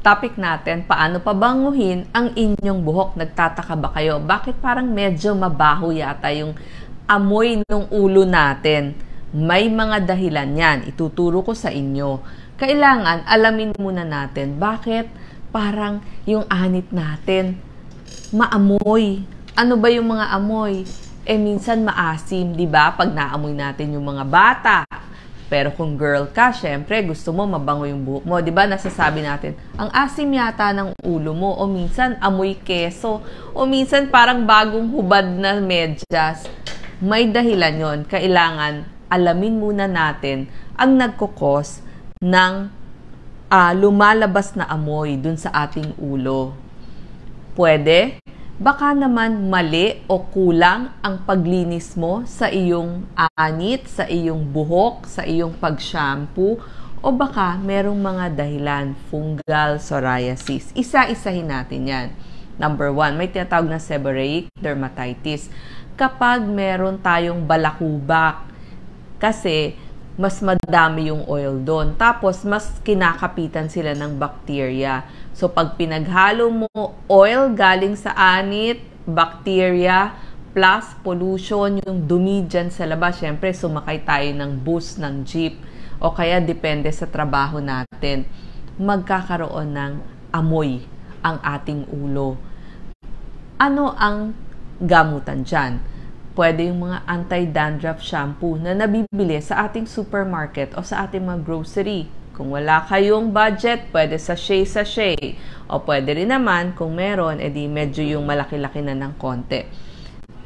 Topic natin, paano pabanguhin ang inyong buhok? Nagtataka ba kayo? Bakit parang medyo mabaho yata yung amoy ng ulo natin? May mga dahilan yan. Ituturo ko sa inyo. Kailangan alamin muna natin bakit parang yung anit natin maamoy. Ano ba yung mga amoy? Minsan maasim, di ba? Pag naamoy natin yung mga bata. Pero kung girl ka, syempre, gusto mo mabango yung buhok mo. Diba, nasasabi natin, ang asim yata ng ulo mo. O minsan, amoy keso. O minsan, parang bagong hubad na medyas. May dahilan yon. Kailangan alamin muna natin ang nagkukos ng lumalabas na amoy dun sa ating ulo. Pwede? Baka naman mali o kulang ang paglinis mo sa iyong anit, sa iyong buhok, sa iyong pag-shampoo, o baka merong mga dahilan, fungal psoriasis. Isa-isahin natin yan. Number 1, may tinatawag na seborrheic dermatitis. Kapag meron tayong balakubak, kasi mas madami yung oil doon. Tapos, mas kinakapitan sila ng bacteria. So, pag pinaghalo mo oil galing sa anit, bacteria, plus pollution, yung dumi dyan sa labas, syempre, sumakay tayo ng bus, ng jeep, o kaya depende sa trabaho natin, magkakaroon ng amoy ang ating ulo. Ano ang gamutan dyan? Pwede yung mga anti-dandruff shampoo na nabibili sa ating supermarket o sa ating mga grocery. Kung wala kayong budget, pwede sachet. O pwede rin naman, kung meron, edi medyo yung malaki-laki na ng konti.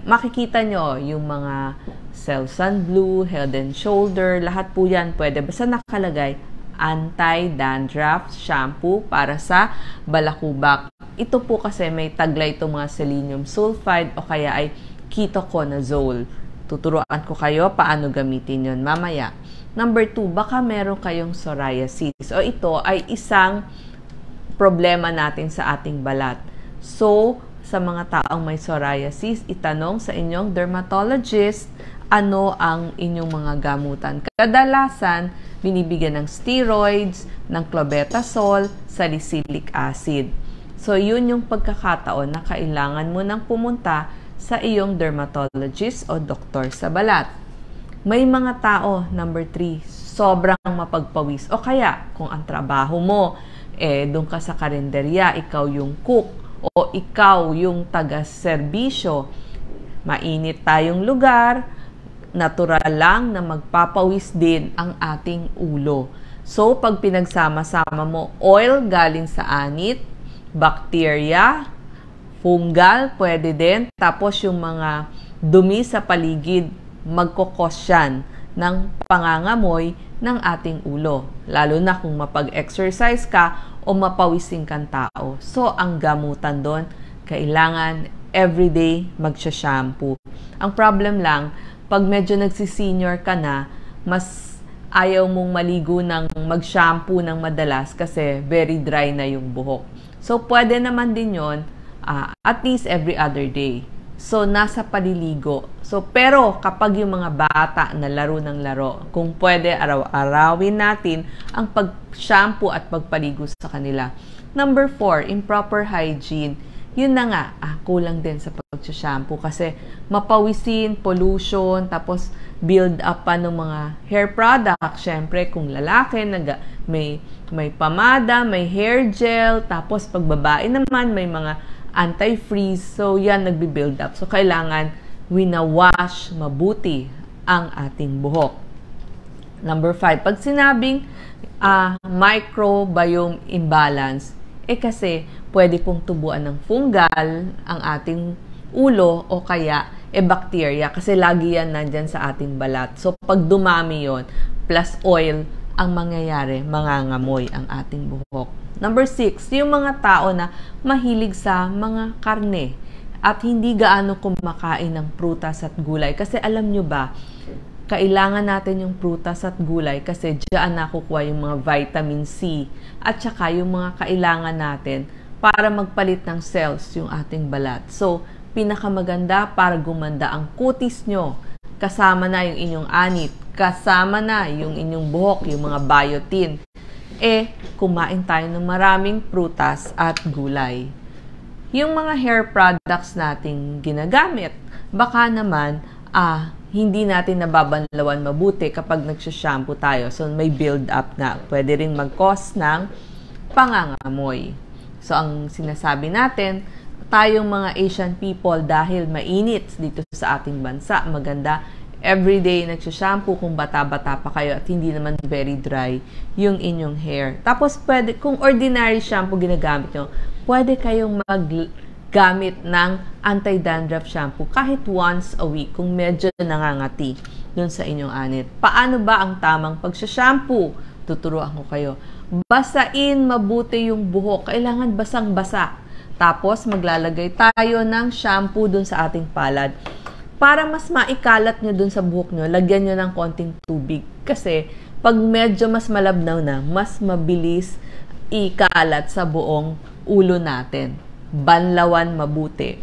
Makikita nyo yung mga Selsun Blue, Head and Shoulder, lahat po yan pwede. Basta nakalagay, anti-dandruff shampoo para sa balakubak. Ito po kasi may taglay itong mga selenium sulfide o kaya ay ketoconazole. Tuturuan ko kayo paano gamitin yon mamaya. Number 2, baka meron kayong psoriasis. O ito ay isang problema natin sa ating balat. So, sa mga taong may psoriasis, itanong sa inyong dermatologist ano ang inyong mga gamutan. Kadalasan, binibigyan ng steroids, ng clobetasol, salicylic acid. So, yun yung pagkakataon na kailangan mo nang pumunta sa iyong dermatologist o doktor sa balat. May mga tao, number 3, sobrang mapagpawis. O kaya, kung ang trabaho mo, doon ka sa karinderya, ikaw yung cook, o ikaw yung taga-serbisyo, mainit tayong lugar, natural lang na magpapawis din ang ating ulo. So, pag pinagsama-sama mo, oil galing sa anit, bacteria, fungal, pwede din. Tapos yung mga dumi sa paligid, magkukos yan ng pangangamoy ng ating ulo. Lalo na kung mapag-exercise ka o mapawising kang tao. So, ang gamutan doon, kailangan everyday magsha-shampoo. Ang problem lang, pag medyo nagsisenior ka na, mas ayaw mong maligo ng mag-shampoo ng madalas kasi very dry na yung buhok. So, pwede naman din yon at least every other day. So, nasa paliligo. So, pero kapag yung mga bata na laro ng laro, kung pwede, araw-arawin natin ang pag-shampoo at pagpaligo sa kanila. Number 4, improper hygiene. Yun na nga, kulang din sa pag-shampoo kasi mapawisin, pollution, tapos build up pa ng mga hair product. Siyempre, kung lalaki, may pamada, may hair gel, tapos pag babae naman, may mga anti-freeze. So, yan nagbi-build up. So, kailangan wina-wash mabuti ang ating buhok. Number 5, pag sinabing microbiome imbalance, kasi pwede pong tubuan ng fungal ang ating ulo o kaya bacteria kasi lagi yan nandyan sa ating balat. So, pag dumami yon plus oil, ang mangyayari, mangangamoy ang ating buhok. Number 6, yung mga tao na mahilig sa mga karne at hindi gaano kumakain ng prutas at gulay. Kasi alam nyo ba, kailangan natin yung prutas at gulay kasi diyan nakukuha yung mga vitamin C at saka yung mga kailangan natin para magpalit ng cells yung ating balat. So, pinakamaganda para gumanda ang kutis nyo. Kasama na yung inyong anit, kasama na yung inyong buhok, yung mga biotin. kumain tayo ng maraming prutas at gulay. Yung mga hair products nating ginagamit, baka naman hindi natin nababanlawan mabuti kapag nagsashampoo tayo. So, may build up na. Pwede rin mag-cause ng pangangamoy. So, ang sinasabi natin, tayong mga Asian people, dahil mainit dito sa ating bansa, maganda everyday nagsashampoo kung bata-bata pa kayo at hindi naman very dry yung inyong hair. Tapos, pwede, kung ordinary shampoo ginagamit nyo, pwede kayong maggamit ng anti-dandruff shampoo kahit once a week kung medyo nangangati dun sa inyong anit. Paano ba ang tamang pagsashampoo? Tuturuan ko kayo. Basain mabuti yung buhok. Kailangan basang-basa. Tapos, maglalagay tayo ng shampoo dun sa ating palad. Para mas maikalat nyo dun sa buhok nyo, lagyan nyo ng konting tubig. Kasi, pag medyo mas malabnaw na, mas mabilis ikalat sa buong ulo natin. Banlawan mabuti.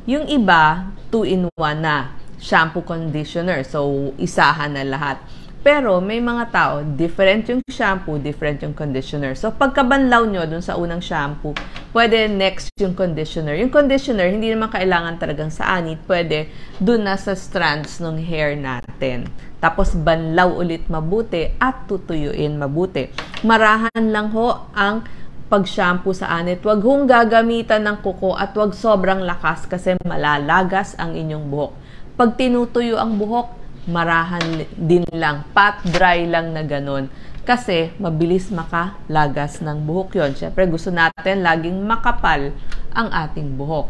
Yung iba, 2-in-1 na shampoo conditioner. So, isahan na lahat. Pero, may mga tao, different yung shampoo, different yung conditioner. So, pagkabanlaw nyo dun sa unang shampoo, pwede next yung conditioner. Yung conditioner, hindi naman kailangan talagang sa anit. Pwede dun na sa strands ng hair natin. Tapos, banlaw ulit mabuti at tutuyuin mabuti. Marahan lang ho ang pag-shampoo sa anit. Huwag hong gagamitan ng kuko at huwag sobrang lakas kasi malalagas ang inyong buhok. Pag tinutuyo ang buhok, marahan din lang, pat dry lang na ganun. Kasi mabilis makalagas ng buhok yon. Siyempre gusto natin laging makapal ang ating buhok.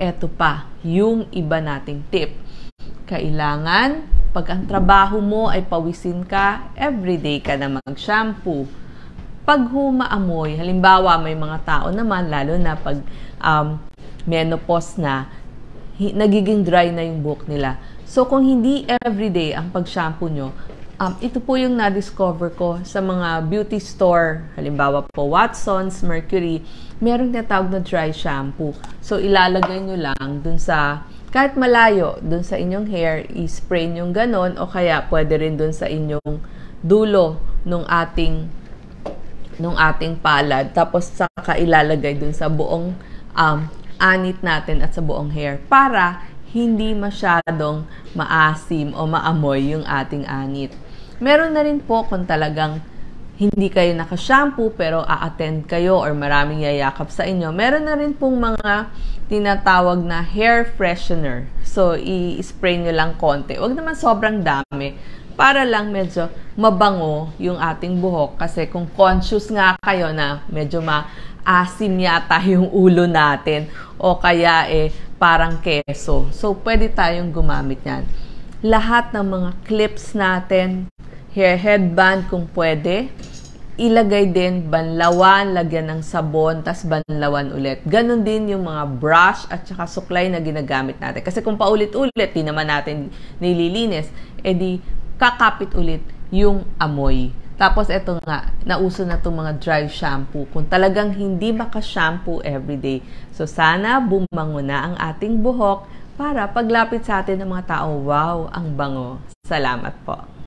Eto pa, yung iba nating tip. Kailangan, pag ang trabaho mo ay pawisin ka, everyday ka na mag-shampoo. Pag humaamoy, halimbawa may mga tao naman, lalo na pag menopause na, nagiging dry na yung buhok nila. So, kung hindi everyday ang pag-shampoo nyo, ito po yung na-discover ko sa mga beauty store, halimbawa po Watson's, Mercury, merong tinatawag na dry shampoo. So, ilalagay nyo lang dun sa, kahit malayo, dun sa inyong hair, i-spray nyo ganon, o kaya pwede rin dun sa inyong dulo nung ating palad. Tapos, saka ilalagay dun sa buong anit natin at sa buong hair para hindi masyadong maasim o maamoy yung ating anit. Meron na rin po kung talagang hindi kayo naka-shampoo pero a-attend kayo or maraming yayakap sa inyo. Meron na rin pong mga tinatawag na hair freshener. So, i-spray nyo lang konti. Huwag naman sobrang dami para lang medyo mabango yung ating buhok. Kasi kung conscious nga kayo na medyo maasim yata yung ulo natin o kaya parang keso. So, pwede tayong gumamit yan. Lahat ng mga clips natin, hair headband kung pwede, ilagay din, banlawan, lagyan ng sabon, tas banlawan ulit. Ganon din yung mga brush at saka suklay na ginagamit natin. Kasi kung paulit-ulit, di naman natin nililinis, di kakapit ulit yung amoy. Tapos, eto nga, nauso na itong mga dry shampoo. Kung talagang hindi maka-shampoo everyday. So, sana bumango na ang ating buhok para paglapit sa atin ng mga tao, wow, ang bango. Salamat po.